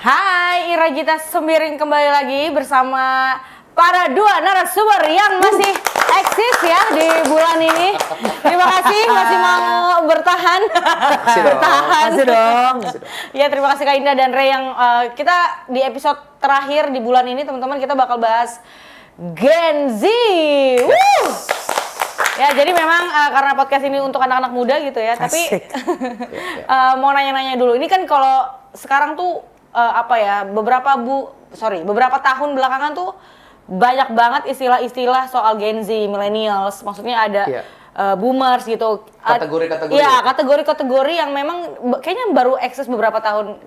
Hai, Ira Gita Sembiring kembali lagi bersama para dua narasumber yang masih eksis ya di bulan ini. Terima kasih masih mau bertahan. Masih dong. Ya, terima kasih Kak Indah dan Ray yang kita di episode terakhir di bulan ini teman-teman kita bakal bahas Gen Z. Woo! Ya, jadi memang karena podcast ini untuk anak-anak muda gitu ya. Tapi mau nanya-nanya dulu. Ini kan kalau sekarang tuh beberapa tahun belakangan tuh banyak banget istilah-istilah soal Gen Z, millennials. Maksudnya ada boomers gitu. Kategori-kategori. Iya, kategori-kategori yang memang kayaknya baru eksis beberapa tahun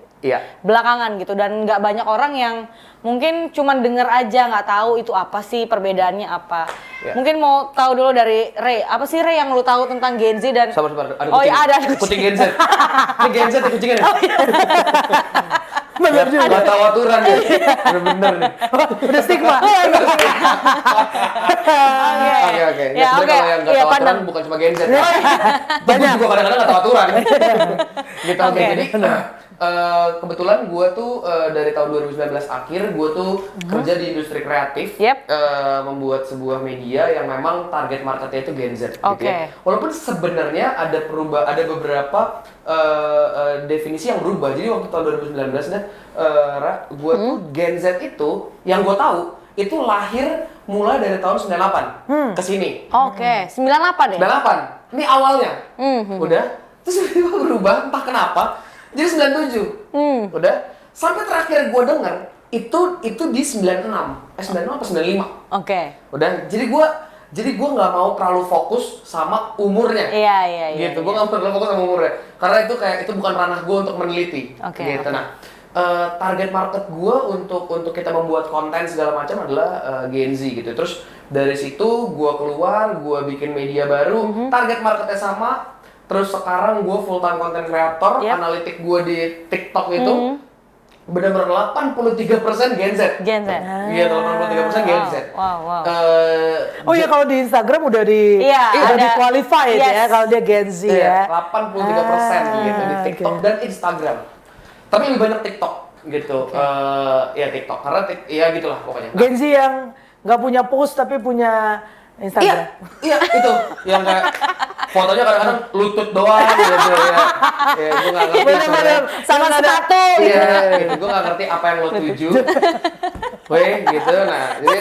belakangan gitu. Dan nggak banyak orang yang mungkin cuman denger aja, nggak tahu itu apa sih, perbedaannya apa. Mungkin mau tahu dulu dari Ray. Apa sih Ray yang lu tahu tentang Gen Z dan Sabar. Ada kucing. Ada kucing Gen Z. Ini Gen Z kucingnya. Bener juga. Ada aturan ya. Bener nih. Udah stigma. Oke. Ya, sebenarnya kalau yang nggak tahu aturan bukan cuma Gen Z. Banyak juga kadang-kadang nggak tahu aturan. Gitu. Oke. Jadi kebetulan gue tuh dari tahun 2019 akhir gue tuh kerja di industri kreatif, membuat sebuah media yang memang target marketnya itu Gen Z. Gitu ya. Walaupun sebenarnya ada beberapa definisi yang berubah. Jadi waktu tahun 2019 gue tuh Gen Z itu yang gue tahu itu lahir mulai dari tahun 98 ke sini. 98 ya? 98. Ini awalnya. Udah. Terus tiba-tiba berubah entah kenapa. Jadi 97. Udah. Sampai terakhir gue denger itu di 96 apa 95. Udah. Jadi gue nggak mau terlalu fokus sama umurnya. Iya. Gitu. Gue nggak mau terlalu fokus sama umurnya. Karena itu bukan ranah gue untuk meneliti. Gitu. Nah, target market gue untuk kita membuat konten segala macam adalah Gen Z gitu. Terus dari situ gue keluar, gue bikin media baru, target marketnya sama. Terus sekarang gue full time content creator, analitik gue di TikTok itu benar-benar 83% Gen Z. Iya, 83% Gen Z. Wow. Oh ya, kalau di Instagram udah di qualified ya kalau dia Gen Z ya. 83% gitu di TikTok dan Instagram. Tapi lebih banyak TikTok gitu. Ya TikTok karena ya gitulah pokoknya. Gen Z yang nggak punya post tapi punya Instagram. Iya itu yang kayak fotonya kadang-kadang lutut doang gitu ya. Ya gue nggak ngerti. Bener-bener sama sepatu. Iya gitu. Gue nggak ngerti apa yang lo tuju. Gitu. Nah jadi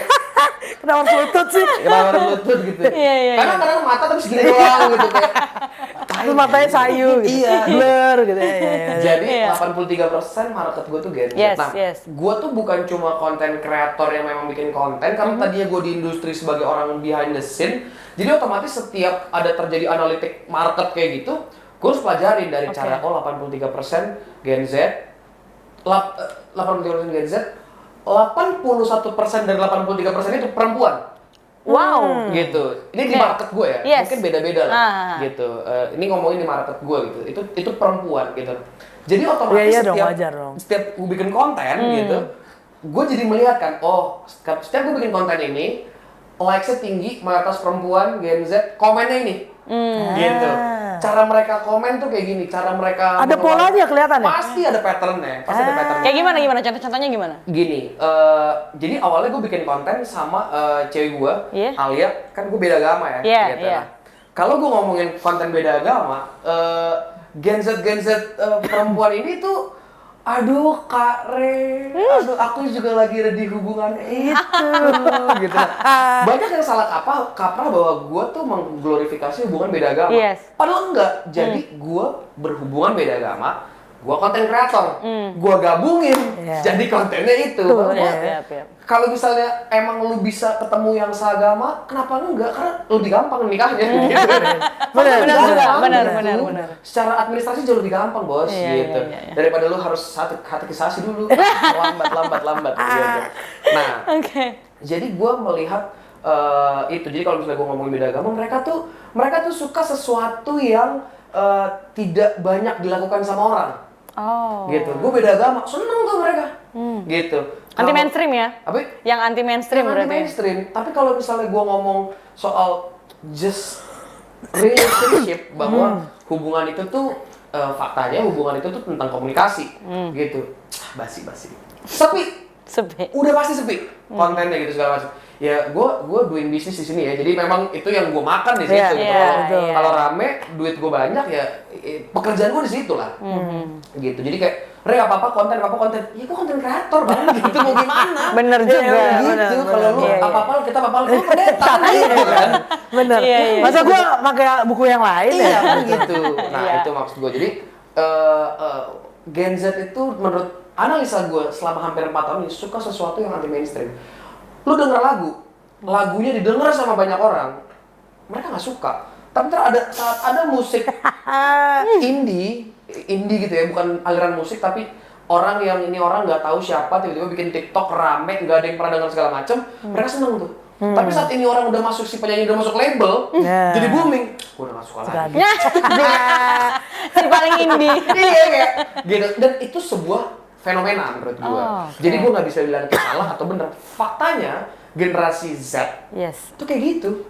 kenapa harus lutut sih? kenapa harus lutut gitu? Iya. Karena kadang mata tapi segini doang gitu kayak. Terus matanya sayu gitu. Iya. Blur gitu. Jadi 83% market gue tuh Gen Z. Nah, gue tuh bukan cuma konten kreator yang memang bikin konten, karena tadinya gue di industri sebagai orang behind the scene. Jadi otomatis setiap ada terjadi analitik market kayak gitu, gue harus pelajarin dari cara 83% Gen Z, 83% Gen Z, 81% dari 83% itu perempuan. Wow. Gitu. Ini di market gue ya. Mungkin beda-beda lah. Gitu. Ini ngomongin di market gue gitu. Itu perempuan gitu. Jadi otomatis setiap gue bikin konten gitu, gue jadi melihat kan, setiap gue bikin konten ini likes-nya tinggi, mayoritas perempuan, Gen Z, komennya ini. Gitu. Cara mereka komen tuh kayak gini, cara mereka ada polanya kelihatan ya? Pasti ada pattern-nya. Kayak gimana? Contoh-contohnya gimana? Gini, jadi awalnya gue bikin konten sama cewek gue, Alia, kan gue beda agama ya. Gitu. Kalau gue ngomongin konten beda agama, Gen Z perempuan ini tuh, aduh Kak Re, aduh aku juga lagi ada di hubungan itu, gitu. Banyak yang salah kaprah bahwa gue tuh mengglorifikasi hubungan beda agama. Padahal enggak. Jadi gue berhubungan beda agama, gue konten kreator, gue gabungin jadi kontennya itu. Kalau misalnya emang lu bisa ketemu yang seagama, kenapa enggak? Karena lebih gampang nikahnya. Gitu. Benar. Secara administrasi jauh lebih gampang, Bos. Gitu. Daripada lu harus hati-hati dulu, lambat gitu. Nah, jadi gue melihat itu. Jadi kalau misalnya gue ngomongin beda agama, mereka tuh suka sesuatu yang tidak banyak dilakukan sama orang. Gitu. Gue beda agama, seneng tuh mereka. Gitu. Anti mainstream ya? Apa? Yang anti mainstream berarti. Anti mainstream. Tapi kalau misalnya gue ngomong soal just relationship, bahwa hubungan itu tuh faktanya hubungan itu tuh tentang komunikasi gitu. Basi-basi. Sepi. Udah pasti sepi. Kontennya gitu segala macam. Ya gue doing bisnis di sini ya. Jadi memang itu yang gue makan di situ. Kalau rame, duit gue banyak ya pekerjaan gue di situ lah. Gitu. Jadi kayak Re apa konten. Ya gue konten kreator bang. Gitu mau gimana? Bener juga. Gitu. Kalau lu apa kita lu pendeta gitu kan. Bener. Masa gue pakai buku yang lain ya? Iya kan gitu. Nah itu maksud gue. Jadi Gen Z itu menurut analisa gue selama hampir 4 tahun ini suka sesuatu yang anti mainstream. Lu denger lagunya didengar sama banyak orang, mereka nggak suka. Tapi saat ada musik indie gitu ya, bukan aliran musik tapi orang nggak tahu siapa tiba-tiba bikin TikTok rame, nggak ada yang pernah dengar segala macem, mereka seneng tuh. Tapi saat ini orang udah masuk, si penyanyi udah masuk label, jadi booming, gue udah nggak suka lagi. Si paling indie. Iya kayak gitu. Dan itu sebuah fenomena menurut gue. Jadi gue nggak bisa bilang itu salah atau benar. Faktanya generasi Z itu kayak gitu.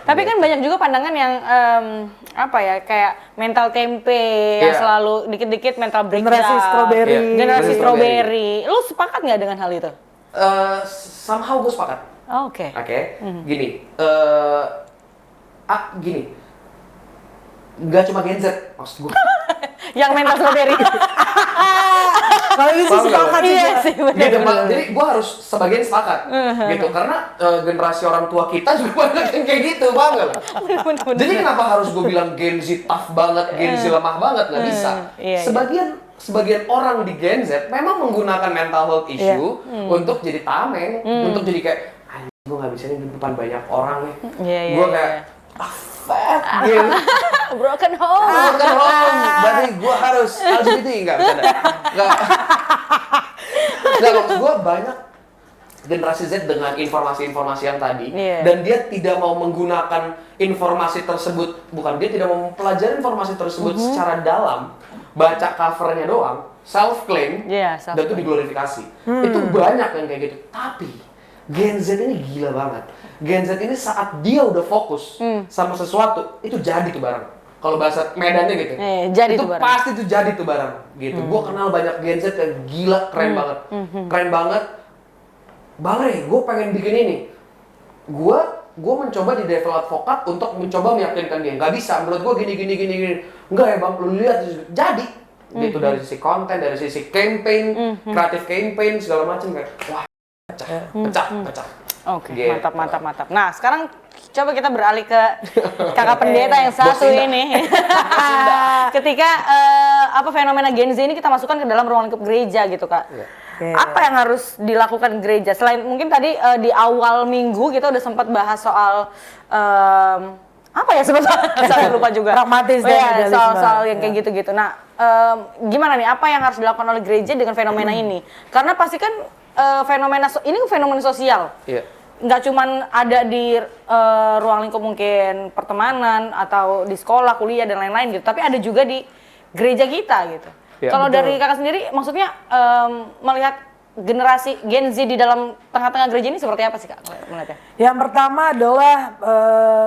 Tapi kan banyak juga pandangan yang kayak mental tempe yang selalu dikit-dikit mental breakdown. Generasi strawberry. Lu sepakat nggak dengan hal itu? Somehow gue sepakat. Oke. Gini. Nggak cuma Gen Z maksud gue. Yang mental strawberry. Kalau ini sih sepakat sih. Gitu, jadi gue harus sebagian sepakat gitu karena generasi orang tua kita juga banyak yang kayak gitu banget. Jadi kenapa harus gue bilang Gen Z tough banget, Gen Z lemah banget, nggak bisa. Sebagian orang di Gen Z memang menggunakan mental health issue untuk jadi tameng, untuk jadi kayak gue nggak bisa nih di depan banyak orang nih. Gue kayak gitu. Broken home. Berarti gue harus LGBT nggak maksud gue banyak generasi Z dengan informasi-informasi yang tadi dan dia tidak mau menggunakan informasi tersebut, bukan dia tidak mau mempelajari informasi tersebut secara dalam, baca covernya doang, self claim dan itu diglorifikasi. Itu banyak yang kayak gitu. Tapi Gen Z ini gila banget. Gen Z ini saat dia udah fokus sama sesuatu, itu jadi tuh barang. Kalau bahasa Medannya gitu. Jadi itu pasti tuh jadi tuh barang gitu. Gue kenal banyak Gen Z yang gila, keren banget. Keren banget. Bang Rey, gue pengen bikin ini. Gue mencoba di level advokat untuk mencoba meyakinkan dia. Nggak bisa, menurut gue gini. Enggak ya bang, lu lihat jadi. Gitu dari sisi konten, dari sisi campaign, kreatif campaign, segala macam kayak wah pecah. Oke, mantap. Nah, sekarang coba kita beralih ke kakak pendeta yang satu ini. Ketika fenomena Gen Z ini kita masukkan ke dalam ruang lingkup gereja gitu, Kak. Apa yang harus dilakukan gereja? Selain mungkin tadi di awal minggu kita udah sempat bahas soal saya lupa juga. Pragmatis dan soal yang kayak gitu-gitu. Nah, gimana nih? Apa yang harus dilakukan oleh gereja dengan fenomena ini? Karena pasti kan fenomena sosial. Nggak cuman ada di ruang lingkup mungkin pertemanan atau di sekolah, kuliah dan lain-lain gitu, tapi ada juga di gereja kita gitu. Kalau dari kakak sendiri, maksudnya melihat generasi Gen Z di dalam tengah-tengah gereja ini seperti apa sih kak melihatnya? Yang pertama adalah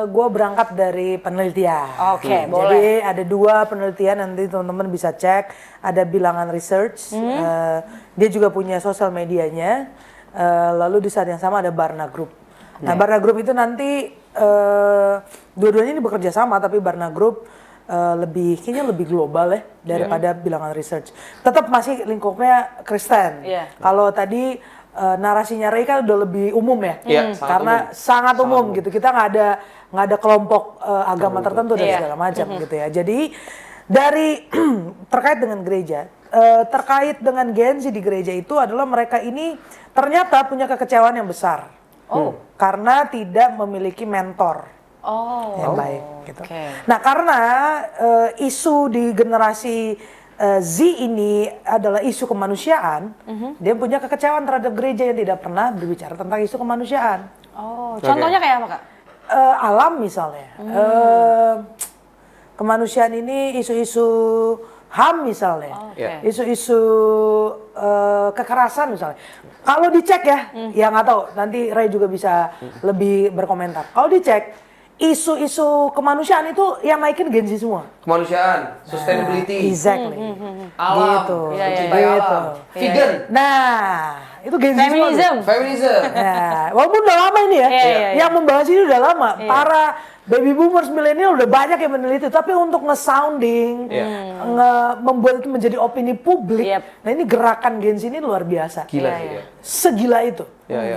gue berangkat dari penelitian. Oke, Jadi boleh. ada 2 penelitian, nanti teman-teman bisa cek. Ada Bilangan Research, dia juga punya sosial medianya. Lalu di saat yang sama ada Barna Group. Nah Barna Group itu nanti dua-duanya ini bekerja sama, tapi Barna Group kayaknya lebih global ya daripada Bilangan Research. Tetap masih lingkupnya Kristen. Kalau tadi narasinya Ray kan udah lebih umum ya, karena sangat umum gitu. Kita nggak ada kelompok agama tertentu dan segala macam gitu ya. Jadi dari terkait dengan gereja, terkait dengan Gen Z di gereja itu adalah mereka ini ternyata punya kekecewaan yang besar. Karena tidak memiliki mentor yang baik gitu. Nah, karena isu di generasi Z ini adalah isu kemanusiaan, dia punya kekecewaan terhadap gereja yang tidak pernah berbicara tentang isu kemanusiaan. Contohnya kayak apa kak? Alam misalnya, kemanusiaan ini isu-isu HAM misalnya, isu-isu kekerasan misalnya. Kalau dicek ya nggak tahu, nanti Ray juga bisa lebih berkomentar. Kalau dicek, isu-isu kemanusiaan itu yang naikin Gen Z semua. Kemanusiaan, sustainability, Exactly. alam, Gitu. mencintai Gitu. alam, vegan, Nah, itu Gen Z semua. Feminism. feminism. Nah, walaupun udah lama ini ya, yang membahas ini udah lama. Para baby boomers milenial udah banyak yang meneliti, tapi untuk nge-sounding, membuat itu menjadi opini publik, nah ini gerakan Gen Z ini luar biasa. Gila sih ya. Segila itu,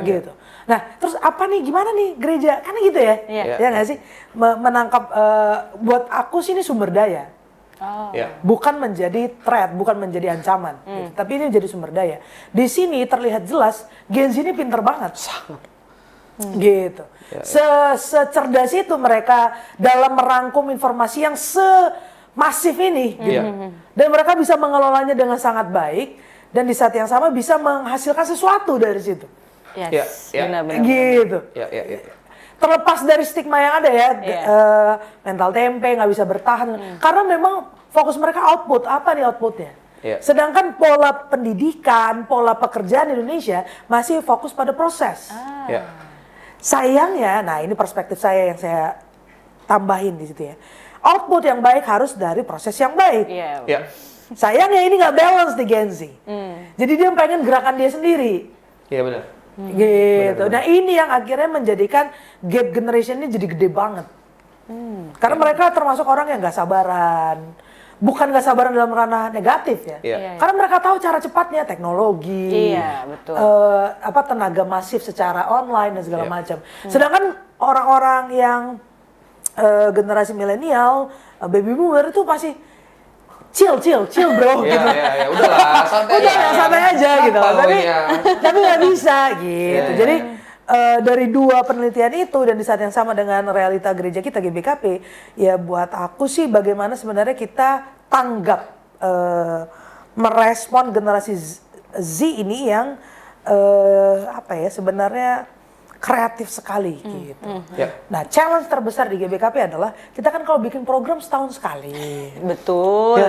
gitu. Nah, terus apa nih, gimana nih gereja? Kan gitu ya, ya nggak sih? Menangkap, buat aku sih ini sumber daya. Bukan menjadi threat, bukan menjadi ancaman, gitu. Tapi ini menjadi sumber daya. Di sini terlihat jelas Gen Z ini pinter banget, gitu. Secerdas itu mereka dalam merangkum informasi yang semasif ini, gitu. Dan mereka bisa mengelolanya dengan sangat baik, dan di saat yang sama bisa menghasilkan sesuatu dari situ. Benar-benar. Gitu. Terlepas dari stigma yang ada ya, mental tempe, nggak bisa bertahan. Karena memang fokus mereka output. Apa nih outputnya? Sedangkan pola pendidikan, pola pekerjaan Indonesia masih fokus pada proses. Sayangnya, nah ini perspektif saya yang saya tambahin di situ ya. Output yang baik harus dari proses yang baik. Sayangnya ini nggak balance di Gen Z. Jadi dia pengen gerakan dia sendiri. Iya benar. Gitu. Nah ini yang akhirnya menjadikan gap generation ini jadi gede banget. Karena mereka termasuk orang yang nggak sabaran. Bukan nggak sabaran dalam ranah negatif ya. Karena mereka tahu cara cepatnya, teknologi, tenaga masif secara online dan segala macam. Sedangkan orang-orang yang generasi milenial, baby boomer itu pasti chill bro, gitu. Udahlah, santai aja gitu. Tapi nggak bisa gitu. Jadi dari dua penelitian itu dan di saat yang sama dengan realita gereja kita GBKP, ya buat aku sih bagaimana sebenarnya kita tanggap merespon generasi Z ini yang sebenarnya kreatif sekali gitu. Nah, challenge terbesar di GBKP adalah kita kan kalau bikin program setahun sekali. Betul.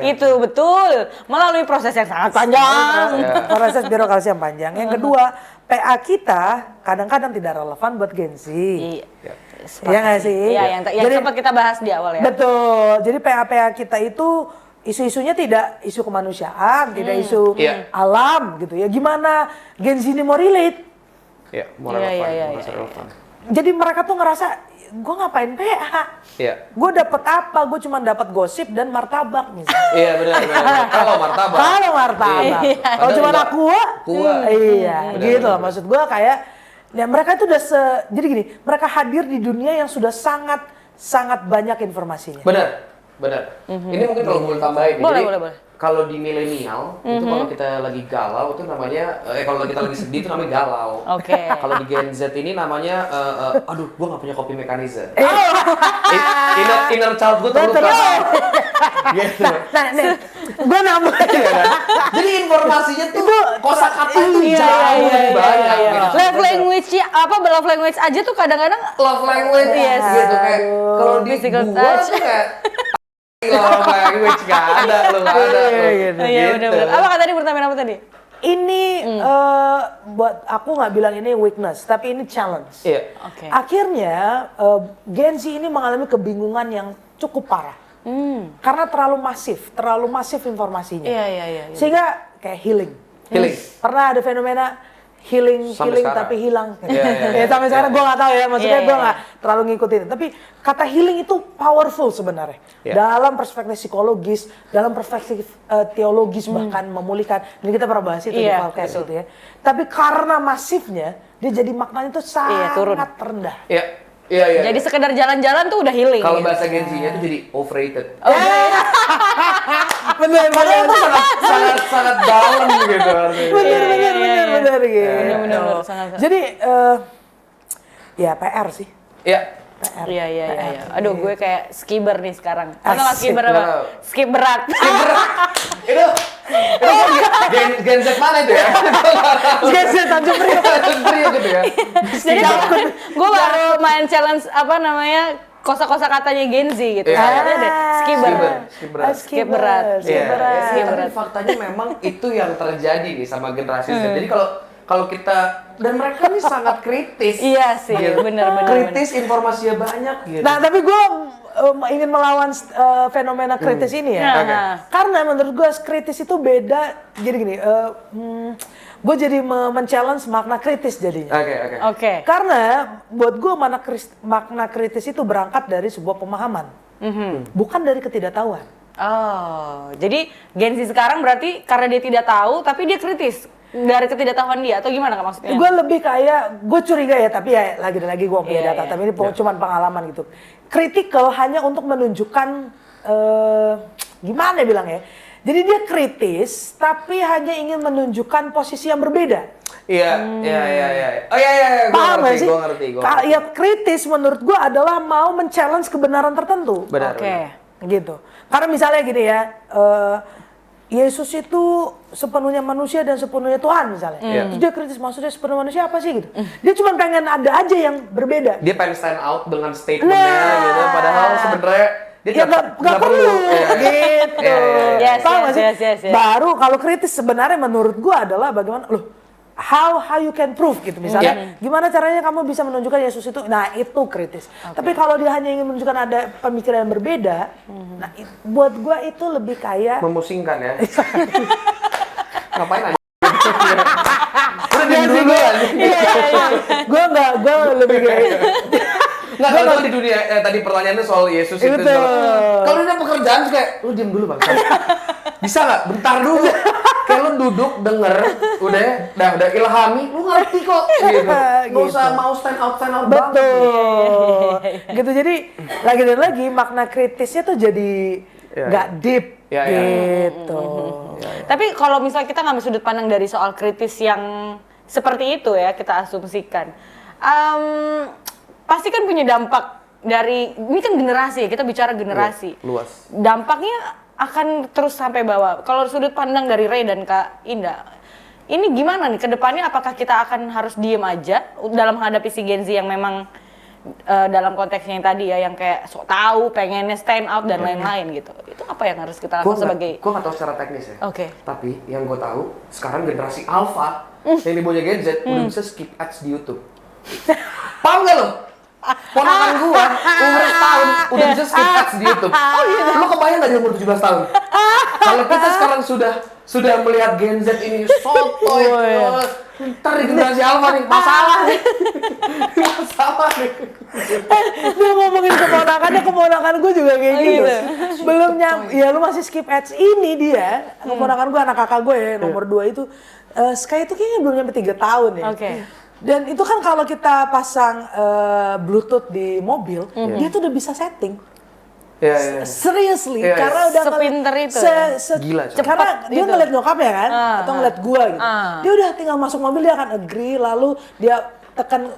Itu betul. Melalui proses yang sangat panjang. Proses birokrasi yang panjang. Yang kedua, PA kita kadang-kadang tidak relevan buat Gen Z. Iya nggak sih? Iya, yang sempat kita bahas di awal ya. Betul. Jadi PA kita itu isu-isunya tidak isu kemanusiaan, tidak isu alam gitu ya. Gimana Gen Z ini mau relate? Relevan. Jadi mereka tuh ngerasa, gue ngapain PA? Gue dapet apa? Gue cuma dapat gosip dan martabak misalnya. Iya benar. Kalau martabak. Kalau cuma aqua. Gitu lah. Maksud gue kayak, ya mereka itu udah jadi gini, mereka hadir di dunia yang sudah sangat banyak informasinya. Benar. Ini mungkin kalau boleh tambahin. Boleh. Kalau di milenial itu kalau kita lagi galau itu namanya kalau kita lagi sedih itu namanya galau. Kalau di Gen Z ini namanya aduh gua nggak punya coping mechanism. Inner child gua terluka. Gitu. Nah, gua nambahin. Jadi informasinya tuh kosakata itu jauh lebih banyak. Love language aja tuh kadang-kadang Love language gitu kayak kalau di gua tuh kayak love language nggak ada. Iya benar-benar. Apa tadi pertanyaan apa tadi? Ini buat aku nggak bilang ini weakness, tapi ini challenge. Akhirnya Gen Z ini mengalami kebingungan yang cukup parah. Karena terlalu masif informasinya. Sehingga kayak healing. Pernah ada fenomena healing tapi hilang. Sampai sekarang gue nggak tahu ya, maksudnya gue nggak terlalu ngikutin. Tapi kata healing itu powerful sebenarnya. Dalam perspektif psikologis, dalam perspektif teologis bahkan memulihkan. Ini kita pernah bahas itu di podcast itu ya. Tapi karena masifnya, dia jadi maknanya itu sangat rendah. Jadi sekedar jalan-jalan tuh udah healing. Kalau bahasa Gen Z-nya tuh jadi overrated. Bener. Padahal itu sangat dalam gitu. Bener gitu. Bener, sangat. Jadi ya PR sih. PR. Iya. Aduh, gue kayak skiber nih sekarang. Atau nggak skiber apa? Skip berat. Itu Gen Z mana itu ya? Gen Z Tanjung Priok gitu ya. Jadi gue baru main challenge kosa-kosa katanya Gen Z gitu. Ada skip berat. Tapi faktanya memang itu yang terjadi nih sama generasi Z. Jadi kalau kalau kita dan mereka nih sangat kritis. Iya sih, benar-benar. Kritis, informasinya banyak gitu. Nah, tapi gue ingin melawan fenomena kritis ini ya. Karena menurut gue kritis itu beda. Jadi gini, gue jadi men-challenge makna kritis jadinya. Oke. Karena buat gue makna kritis itu berangkat dari sebuah pemahaman, bukan dari ketidaktahuan. Oh, jadi Gen Z sekarang berarti karena dia tidak tahu, tapi dia kritis dari ketidaktahuan dia, atau gimana Kak maksudnya? Gue lebih kayak, gue curiga ya, tapi ya lagi-lagi gue punya data, tapi ini cuma pengalaman gitu. Critical hanya untuk menunjukkan, gimana bilang ya, jadi dia kritis, tapi hanya ingin menunjukkan posisi yang berbeda. Iya. Oh iya. Paham gak sih? Gue ngerti. Ya kritis menurut gue adalah mau men-challenge kebenaran tertentu. Benar. Gitu. Karena misalnya gini ya, Yesus itu sepenuhnya manusia dan sepenuhnya Tuhan misalnya. Terus dia kritis, maksudnya sepenuhnya manusia apa sih gitu. Dia cuma pengen ada aja yang berbeda. Dia pengen stand out dengan statementnya gitu, padahal sebenarnya dia nggak perlu gitu. Paham gak sih? Yes. Baru kalau kritis sebenarnya menurut gua adalah bagaimana how you can prove gitu misalnya. Gimana caranya kamu bisa menunjukkan Yesus itu? Nah, itu kritis. Tapi kalau dia hanya ingin menunjukkan ada pemikiran yang berbeda, nah buat gua itu lebih kayak memusingkan ya. Ngapain aja? Udah diam dulu kan? Gua lebih kayak Nggak, kalau di dunia, tadi pertanyaannya soal Yesus itu. Kalau udah pekerjaan tuh kayak, lu diem dulu bang. Bisa nggak? Bentar dulu. Kayak lu duduk, denger, udah ilhami, lu ngerti kok. Gitu. Nggak usah mau stand out banget. Betul. Gitu, jadi lagi dan lagi makna kritisnya tuh jadi nggak deep. Gitu. Tapi kalau misalnya kita ngambil sudut pandang dari soal kritis yang seperti itu ya, kita asumsikan. Pasti kan punya dampak dari, ini kan generasi ya, kita bicara generasi. Luas. Dampaknya akan terus sampai bawah. Kalau sudut pandang dari Ray dan Kak Indah, ini gimana nih ke depannya, apakah kita akan harus diem aja dalam menghadapi si Gen Z yang memang dalam konteksnya yang tadi ya, yang kayak sok tahu, pengennya stand out dan lain-lain gitu. Itu apa yang harus kita lakukan sebagai... Gue nggak tahu secara teknis ya. Oke. Tapi yang gue tahu, sekarang generasi Alpha yang di bawah Gen Z udah bisa skip ads di YouTube. Paham gak lo? Ponakan gua umur setahun udah bisa skip ads di YouTube. Lu kebayang gak dia umur 17 tahun? Kalau kita sekarang sudah melihat Gen Z ini sotoy, ntar di generasi Alpha nih masalah nih. Dia ngomongin keponakan gue juga kayak gitu. Belum ya lu masih skip ads ini dia. Keponakan gue, anak kakak gue ya, nomor 2 itu Sky itu kayaknya belum nyampe 3 tahun ya. Dan itu kan kalau kita pasang Bluetooth di mobil, dia tuh udah bisa setting. Seriously, karena udah sepinter itu. Gila. Karena dia ngeliat nyokapnya kan, atau ngeliat gua gitu. Dia udah tinggal masuk mobil, dia akan agree, lalu dia tekan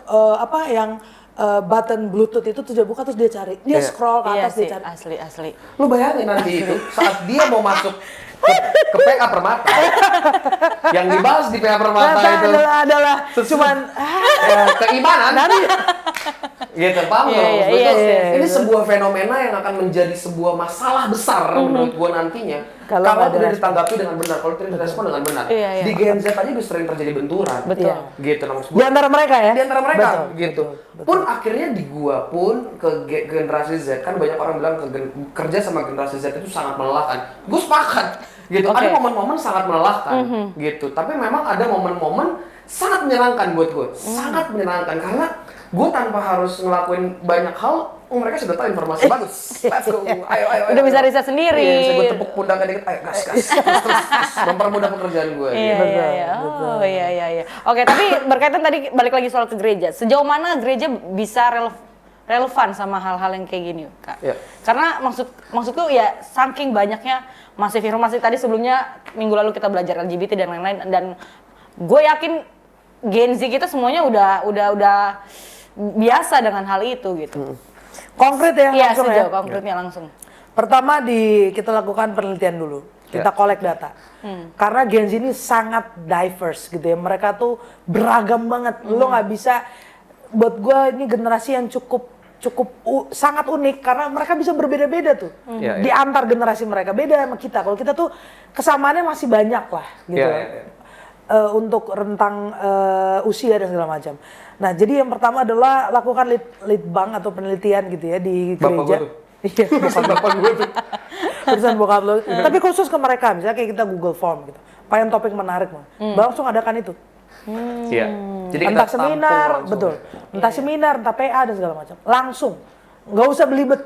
button Bluetooth itu tuh dia buka, terus dia cari. Dia scroll ke atas, dia cari. Asli. Lu bayangin nanti itu saat dia mau masuk ke PA Permata, yang dibahas di PA Permata itu adalah cuman keimanan. Gitu, paham nggak? Ini sebuah fenomena yang akan menjadi sebuah masalah besar menurut gua nantinya. Kalau tidak ditanggapi dengan benar, kalau tidak direspon dengan benar. Di Gen Z aja udah sering terjadi benturan. Betul. Gitu maksud gua. Di antara mereka ya? Di antara mereka, betul, gitu. Betul. Pun akhirnya di gua pun ke generasi Z, kan banyak orang bilang kerja sama generasi Z itu sangat melelahkan. Gua sepakat. Gitu. Ada momen-momen sangat melelahkan, gitu. Tapi memang ada momen-momen sangat menyenangkan buat gue, sangat menyenangkan karena gue tanpa harus ngelakuin banyak hal, mereka sudah tahu informasi bagus. Let's go, ayo. Udah bisa riset sendiri. Iya, bisa gue tepuk pundaknya dikit, ayo gas, terus mempermudah pekerjaan gue. Iya. Oke, tapi berkaitan tadi balik lagi soal ke gereja. Sejauh mana gereja bisa relevan sama hal-hal yang kayak gini, Kak? Karena maksudku ya saking banyaknya masif informasi. Tadi sebelumnya minggu lalu kita belajar LGBT dan lain-lain, dan gue yakin Gen Z kita semuanya udah biasa dengan hal itu gitu. Konkret ya? Iya, langsung sejauh konkretnya langsung. Pertama kita lakukan penelitian dulu. Kita collect data. Karena Gen Z ini sangat diverse gitu ya. Mereka tuh beragam banget. Lo nggak bisa, buat gue ini generasi yang cukup sangat unik karena mereka bisa berbeda-beda tuh. Di antar generasi mereka beda sama kita. Kalau kita tuh kesamaannya masih banyak lah gitu. untuk rentang usia dan segala macam. Nah, jadi yang pertama adalah lakukan litbang atau penelitian gitu ya di Bapak gereja. gua tuh. Iya, Bapak gue tuh. urusan bokap lo. Tapi khusus ke mereka, misalnya kayak kita Google Form gitu. Pengen topik menarik mah, langsung adakan itu. Iya. Jadi Entah kita tampung seminar, langsung. betul. Entah seminar, entah PA dan segala macam. Langsung, nggak usah belibet.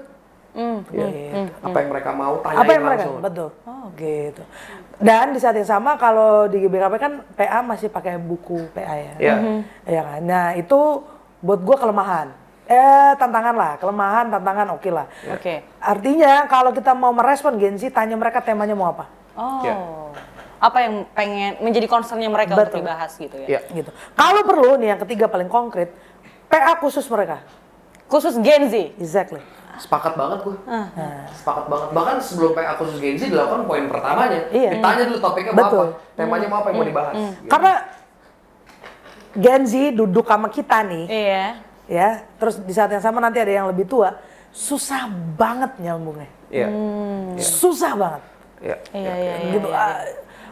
Iya. Apa yang mereka mau tanyain Apa yang mereka? langsung. Betul. Oh, gitu. Dan di saat yang sama kalau di GBKP kan PA masih pakai buku PA ya. Iya. Ya kan. Nah, itu buat gua kelemahan. Tantangan lah, kelemahan, tantangan oke lah. Oke. Artinya kalau kita mau merespon Gen Z, tanya mereka temanya mau apa. Oh. Iya. Apa yang pengen menjadi concernnya mereka untuk Betul. dibahas gitu ya? Iya. Gitu. Kalau perlu nih yang ketiga paling konkret, PA khusus mereka. Khusus Gen Z. Exactly. Sepakat banget gue. Sepakat banget. Bahkan sebelum PA khusus Gen Z dilakukan poin pertamanya. Iya. Ditanya dulu topiknya mau Betul. apa, temanya mau apa yang mau dibahas. Gitu. Karena Gen Z duduk sama kita nih, Iya. ya, terus di saat yang sama nanti ada yang lebih tua, susah banget nyambungnya. Iya. Susah banget. Iya. Iya. Gitu.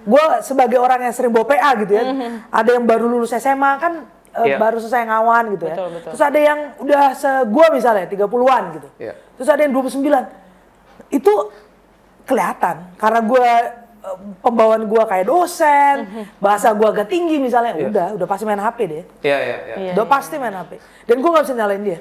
Gue sebagai orang yang sering bawa PA gitu ya, ada yang baru lulus SMA kan Iya. baru selesai ngawan gitu ya. Betul, betul. Terus ada yang udah gua misalnya 30-an gitu. Iya. Terus ada yang 29. Itu kelihatan karena gua pembawaan gua kayak dosen, bahasa gua agak tinggi misalnya, Iya. udah pasti main HP deh. Iya. Iya. Udah pasti main HP. Dan gua nggak bisa nyalain dia.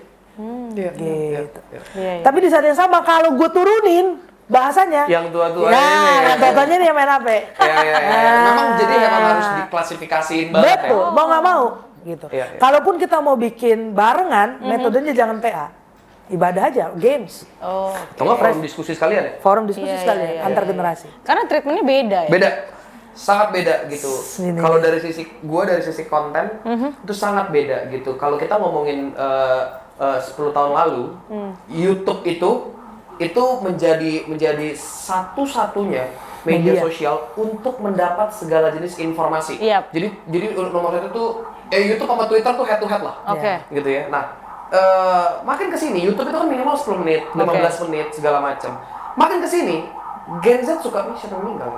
Iya. Gitu. Iya. Tapi di saat yang sama kalau gua turunin bahasanya, Yang tua-tua ya, ini. yang tua-tuanya dia main HP. Iya. Memang jadi emang harus diklasifikasiin banget Betul, ya. mau nggak mau gitu. Iya. Kalaupun kita mau bikin barengan, metodenya jangan PA, ibadah aja, games, Oh. Atau nggak forum diskusi sekalian ya? forum diskusi Iya, sekalian iya, antar generasi. Karena treatmentnya beda ya. Beda, sangat beda gitu. Ini. Kalau dari sisi konten itu sangat beda gitu. Kalau kita ngomongin 10 tahun lalu, YouTube itu menjadi satu-satunya media Media. sosial untuk mendapat segala jenis informasi. Yap. Jadi nomor satu tuh YouTube sama Twitter tuh head to head lah. Oke. Gitu ya. Nah, makin kesini YouTube itu kan minimal 10 menit, 15 menit segala macam. Makin kesini Gen Z suka siapa yang meninggal?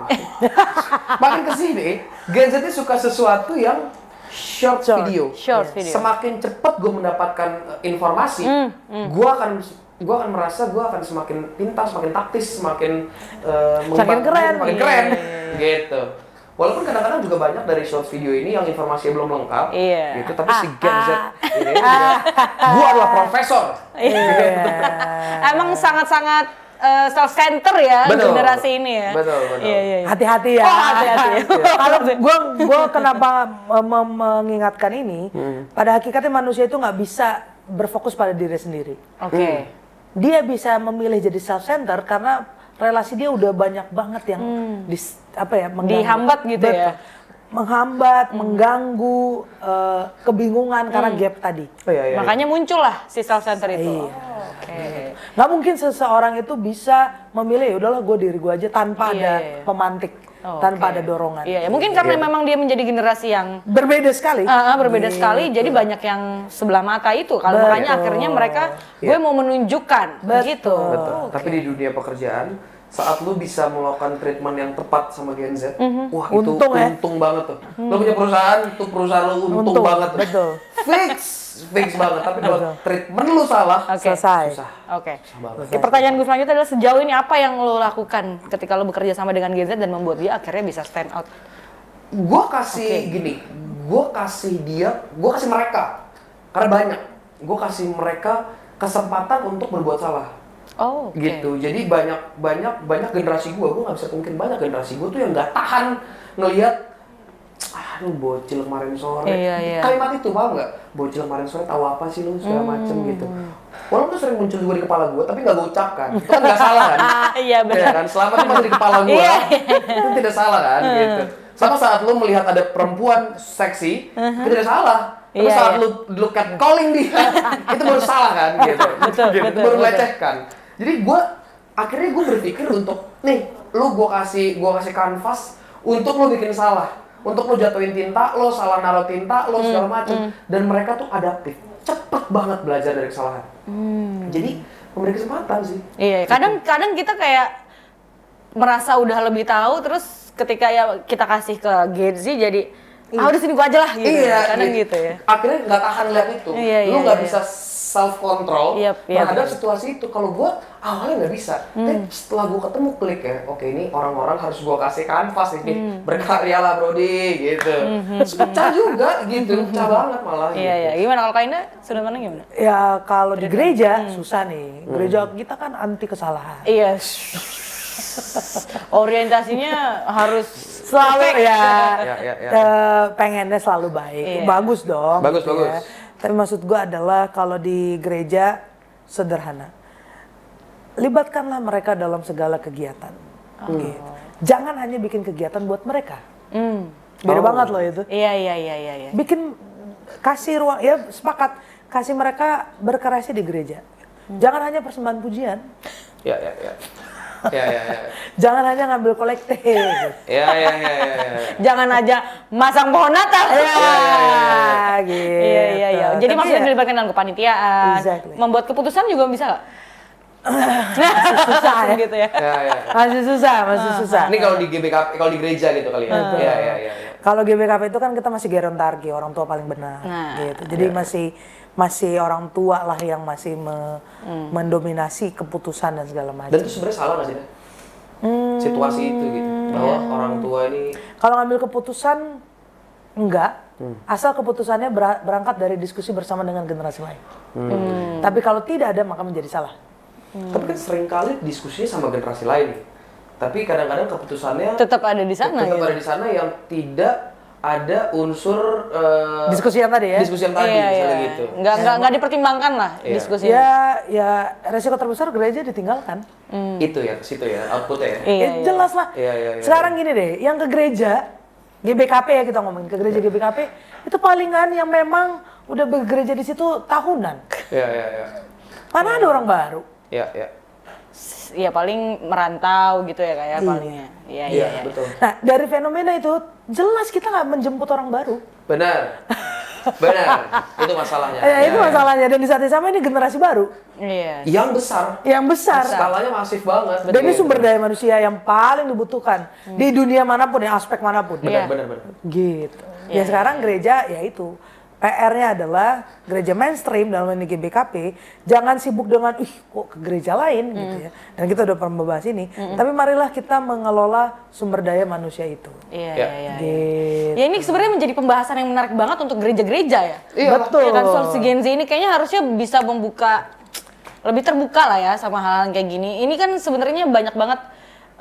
Makin kesini Gen Z itu suka sesuatu yang short video. Short video. Semakin cepat gue mendapatkan informasi, gue akan merasa gue akan semakin pintar, semakin taktis, semakin keren. semakin keren, gitu. Walaupun kadang-kadang juga banyak dari short video ini yang informasinya belum lengkap, Iya. gitu. Tapi si Gen Z ini gue adalah profesor. Emang sangat-sangat self-center ya Betul. generasi ini ya. Betul. Iya. Hati-hati ya. Oh, hati-hati. Kalau gua kenapa mengingatkan ini, pada hakikatnya manusia itu nggak bisa berfokus pada diri sendiri. Oke. Dia bisa memilih jadi self-center karena relasi dia udah banyak banget yang mengganggu. Dihambat gitu ya? Menghambat, mengganggu, kebingungan karena gap tadi. Oh, iya. Makanya muncullah si self-center itu. Iya. Oke. Nggak mungkin seseorang itu bisa memilih, ya udahlah gue diri gue aja tanpa ada Iya. pemantik, Oke. tanpa ada dorongan. Iya, mungkin karena memang dia menjadi generasi yang Berbeda sekali. berbeda sekali, jadi banyak yang sebelah mata itu. Kalau makanya akhirnya mereka, gue mau menunjukkan, begitu. Betul. Tapi di dunia pekerjaan, saat lu bisa melakukan treatment yang tepat sama Gen Z, wah itu Untung ya. untung banget tuh. Lu punya perusahaan, tuh perusahaan lu untung banget tuh. Betul. Fix banget. Tapi kalau treatment lu salah, Oke. Selesai. susah. Oke. banget. Ya, pertanyaan gue selanjutnya adalah sejauh ini apa yang lo lakukan ketika lo bekerja sama dengan Gen Z dan membuat dia akhirnya bisa stand out? Gua kasih gini, gua kasih mereka, karena banyak. Gua kasih mereka kesempatan untuk berbuat salah. Oh, oke. Gitu. Jadi banyak generasi gua nggak bisa mungkin banyak generasi gua tuh yang nggak tahan ngelihat aduh bocil kemarin sore. Iya. Kalimat itu paham nggak? Bocil kemarin sore tahu apa sih lu segala macem gitu. Walaupun itu sering muncul juga di kepala gua, tapi nggak gua ucapkan. Itu kan nggak salah kan? Iya benar. Ya kan? Selama itu masih di kepala gua, Iya. itu tidak salah kan? Gitu. Sama saat lu melihat ada perempuan seksi, itu tidak salah. Tapi Iya, saat iya. lu catcalling dia, itu baru salah kan? Gitu. Betul, Gitu. betul, Baru betul. melecehkan. Jadi akhirnya gue berpikir untuk nih, gue kasih kanvas untuk lo bikin salah, untuk lo jatuhin tinta, lo salah naruh tinta, lo segala macem, dan mereka tuh adaptif, cepet banget belajar dari kesalahan. Jadi memberi kesempatan sih. Iya, kadang kita kayak merasa udah lebih tahu, terus ketika ya kita kasih ke Gen Z jadi udah sini gua aja lah gitu. Iya, Kadang gitu ya. Akhirnya nggak tahan lihat itu. Iya, Lu iya, nggak iya. bisa self control terhadap Yep. situasi itu. Kalau gua awalnya nggak bisa, tapi setelah gua ketemu klik ya, oke ini orang-orang harus gua kasih kanvas ini, berkaryalah Brody gitu. Terus pecah juga gitu, pecah banget malah. Iya, iya. Gimana kalau Kak Indah? Sudut pandang gimana? Ya kalau di gereja susah nih. Gereja kita kan anti kesalahan. Iya. Orientasinya harus Selalu ya, Ya. pengennya selalu baik. Iya. Bagus dong. Bagus, gitu bagus. ya. Tapi maksud gua adalah kalau di gereja sederhana. Libatkanlah mereka dalam segala kegiatan. Gitu. Jangan hanya bikin kegiatan buat mereka. Beda banget loh itu. Iya. Bikin kasih ruang, ya sepakat, kasih mereka berkreasi di gereja. Jangan hanya persembahan pujian. Ya. Jangan hanya ngambil kolektif. Ya. Jangan aja masang pohon Natal. Ya, gitu. Iya. Jadi Tapi maksudnya ya, dilibatkan dalam kepanitiaan, Exactly. membuat keputusan juga bisa nggak? susah ya. Gitu ya. Ya. Masih susah. Ini kalau di GBK, kalau di gereja gitu kali ya. Iya. Kalau GBKP itu kan kita masih gerontarki, orang tua paling benar, Nah, gitu. Jadi masih orang tua lah yang masih mendominasi keputusan dan segala macam. Dan itu sebenarnya salah nggak sih? Dah? Situasi itu gitu, bahwa orang tua ini Kalau ngambil keputusan enggak, asal keputusannya berangkat dari diskusi bersama dengan generasi lain. Tapi kalau tidak ada maka menjadi salah. tapi kan seringkali diskusinya sama generasi lain nih. Tapi kadang-kadang keputusannya Tetap ada di sana. tetap gitu. ada di sana yang tidak ada unsur Diskusi yang tadi ya. diskusi yang tadi misalnya gitu. Nggak dipertimbangkan lah Iya. diskusinya. Ya resiko terbesar gereja ditinggalkan. Itu ya, ke situ ya, outputnya ya. Iya. Jelas lah. Iya. Sekarang gini deh, yang ke gereja GBKP ya kita ngomongin ke gereja GBKP itu palingan yang memang udah bergereja di situ tahunan. Iya. Mana ada orang baru? Iya. Ya paling merantau gitu ya kayak palingnya. Iya. Betul. Nah dari fenomena itu jelas kita nggak menjemput orang baru. Benar. Itu masalahnya. Itu masalahnya dan di saat yang sama ini generasi baru Iya. Yang besar. yang besar. Skalanya masif banget. Dan ini sumber daya manusia yang paling dibutuhkan di dunia manapun, ya aspek manapun. Iya. Benar. Gitu. Ya sekarang gereja ya itu. PR-nya adalah gereja mainstream dalam ini GBKP jangan sibuk dengan kok ke gereja lain gitu ya. Dan kita udah pernah membahas ini. Tapi marilah kita mengelola sumber daya manusia itu. Iya. Gitu. Ya ini sebenarnya menjadi pembahasan yang menarik banget untuk gereja-gereja ya. Iya, betul. Ya kan soal si Gen Z ini kayaknya harusnya bisa membuka lebih terbuka lah ya sama hal-hal kayak gini. Ini kan sebenarnya banyak banget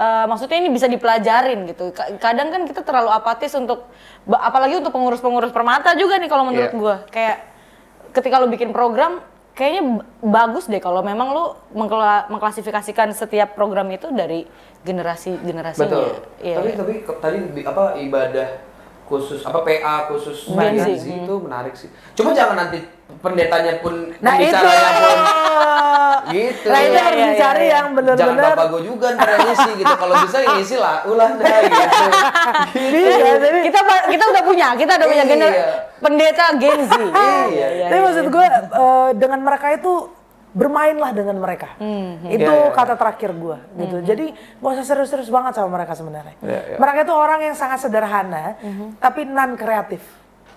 maksudnya ini bisa dipelajarin gitu. Kadang kan kita terlalu apatis untuk apalagi untuk pengurus-pengurus permata juga nih kalau menurut gua. Kayak ketika lu bikin program kayaknya bagus deh kalau memang lu mengklasifikasikan setiap program itu dari generasinya. Betul. Iya. Tapi tadi apa ibadah khusus apa PA khusus Gen Z. Gen Z itu menarik sih. Cuma jangan nanti pendetanya pun Nah itu, pembicaranya pun gitu. nah itu Iya, harus iya, dicari iya. yang Jangan benar-benar bapak gue juga ntar yang ngisi gitu. Kalau bisa yang ngisi lah, ulah dah gitu. bisa. Tapi Kita udah punya Iya. pendeta Gen Z. Iya. tapi maksud gue dengan mereka itu bermainlah dengan mereka. Itu Iya. kata terakhir gue gitu. Jadi gak usah serius-serius banget sama mereka sebenarnya. Iya. Mereka itu orang yang sangat sederhana tapi non kreatif.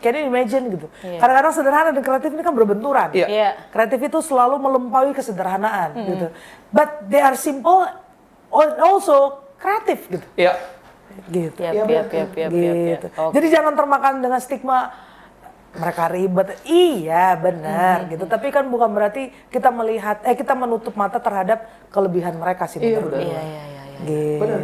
Can you imagine gitu. Kadang-kadang sederhana dan kreatif ini kan berbenturan. Iya. Iya. Kreatif itu selalu melampaui kesederhanaan gitu. But they are simple and also kreatif gitu. Iya. Gitu. Yap. Gitu. Oke. Jadi jangan termakan dengan stigma mereka ribet. Iya, benar gitu. Tapi kan bukan berarti kita melihat kita menutup mata terhadap kelebihan mereka sih. Iya, menurut gue. benar. Iya. Gitu. Benar.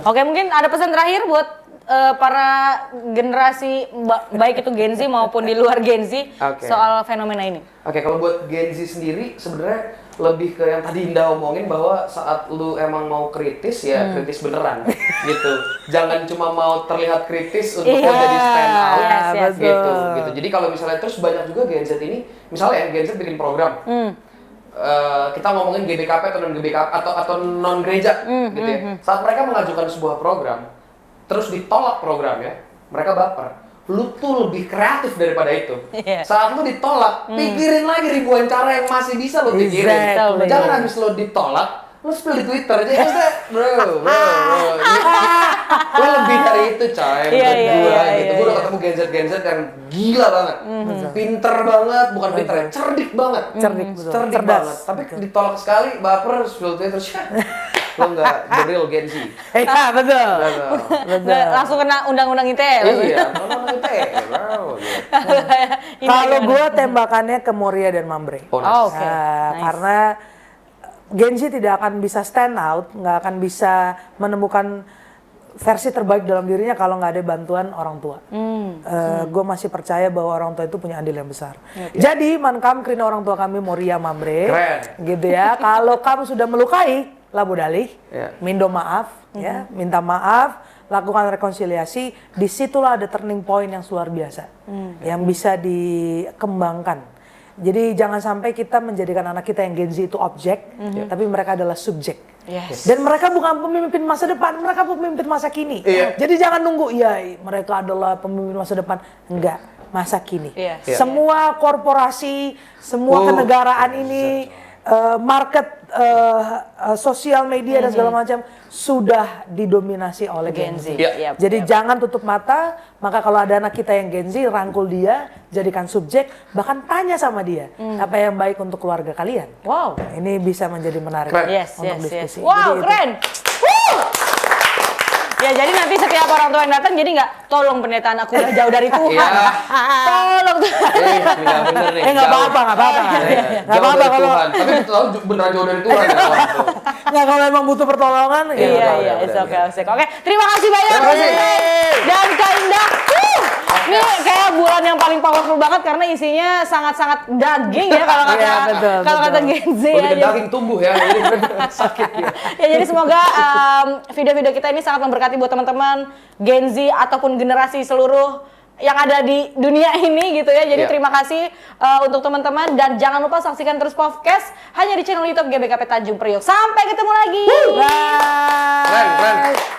Oke, mungkin ada pesan terakhir buat para generasi baik itu Gen Z maupun di luar Gen Z Oke. soal fenomena ini. Oke, kalau buat Gen Z sendiri sebenarnya lebih ke yang tadi Indah omongin bahwa saat lu emang mau kritis ya kritis beneran gitu. Jangan cuma mau terlihat kritis untuk Iya. lo jadi stand out Yes, gitu. Jadi kalau misalnya terus banyak juga Gen Z ini, misalnya Gen Z bikin program. Kita ngomongin GBKP atau non GBKP atau non gereja gitu ya. Saat mereka mengajukan sebuah program terus ditolak programnya, mereka baper. Lu tuh lebih kreatif daripada itu. Iya. Saat lu ditolak, pikirin lagi ribuan cara yang masih bisa lu pikirin. Exactly. Jangan habis lu ditolak, lu spill di Twitter aja. Bro. Lu lebih dari itu itu coy, Iya, menurut iya, gue iya, gitu. iya, Gue udah iya. ketemu Gen Z yang gila banget, pinter banget, bukan pinter ya, cerdik banget, Cerdik, betul. cerdik Cerdas. banget. Tapi ditolak sekali, baper, filternya terus lo nggak the real Gen Z. Iya, betul. Nggak, langsung kena undang-undang ITE. Iya, mana itu bro. Gitu. Kalau gue tembakannya ke Moria dan Mambre. Oh, nice. Oh, oke. Nah, Nice. karena Gen Z tidak akan bisa stand out, nggak akan bisa menemukan versi terbaik dalam dirinya kalau nggak ada bantuan orang tua. Gue masih percaya bahwa orang tua itu punya andil yang besar. Jadi mankam krina orang tua kami Moria Mambre, Keren. gitu ya. Kalau kamu sudah melukai, labu dalih, Iya. mindo maaf, ya, minta maaf, lakukan rekonsiliasi. Disitulah ada turning point yang luar biasa, yang bisa dikembangkan. Jadi jangan sampai kita menjadikan anak kita yang Gen Z itu objek, tapi mereka adalah subjek. Yes. Dan mereka bukan pemimpin masa depan, mereka pemimpin masa kini. Iya. Jadi jangan nunggu, ya mereka adalah pemimpin masa depan. Enggak, masa kini. Iya. Semua korporasi, semua kenegaraan ini, market, sosial media dan segala macam sudah didominasi oleh Gen Z. Iya. Jadi jangan tutup mata, maka kalau ada anak kita yang Gen Z, rangkul dia, jadikan subjek, bahkan tanya sama dia, apa yang baik untuk keluarga kalian. Wow. Ini bisa menjadi menarik Keren. Yes, untuk yes, yes. diskusi. Wow, Jadi itu. keren. Woo! Ya jadi nanti setiap orang tua yang datang jadi nggak tolong pendeta anakku udah jauh dari Tuhan. Iya. Tolong Tuhan. Nggak bener nih. Nggak jauh. apa-apa, nggak apa-apa. Iya, Nggak jauh apa-apa dari kalau Tuhan. Tapi kita tahu beneran jauh dari Tuhan. Ya, waktu. nggak kalau emang butuh pertolongan. ya Iya, betul, iya, betul, it's betul. okay, it's okay. Oke, terima kasih banyak. Terima kasih. Dan Kak Indah. Ini kayak bulan yang paling powerful banget karena isinya sangat-sangat daging ya kalau kata Iya, betul, kalau kata betul. Gen Z Lebih ya. ke daging tumbuh ya, jadi bener-bener sakit ya. Ya jadi semoga video-video kita ini sangat memberkati buat teman-teman Gen Z ataupun generasi seluruh yang ada di dunia ini gitu ya. Jadi Iya. terima kasih untuk teman-teman dan jangan lupa saksikan terus podcast hanya di channel YouTube GBKP Tanjung Priok. Sampai ketemu lagi. Bye. Keren, keren.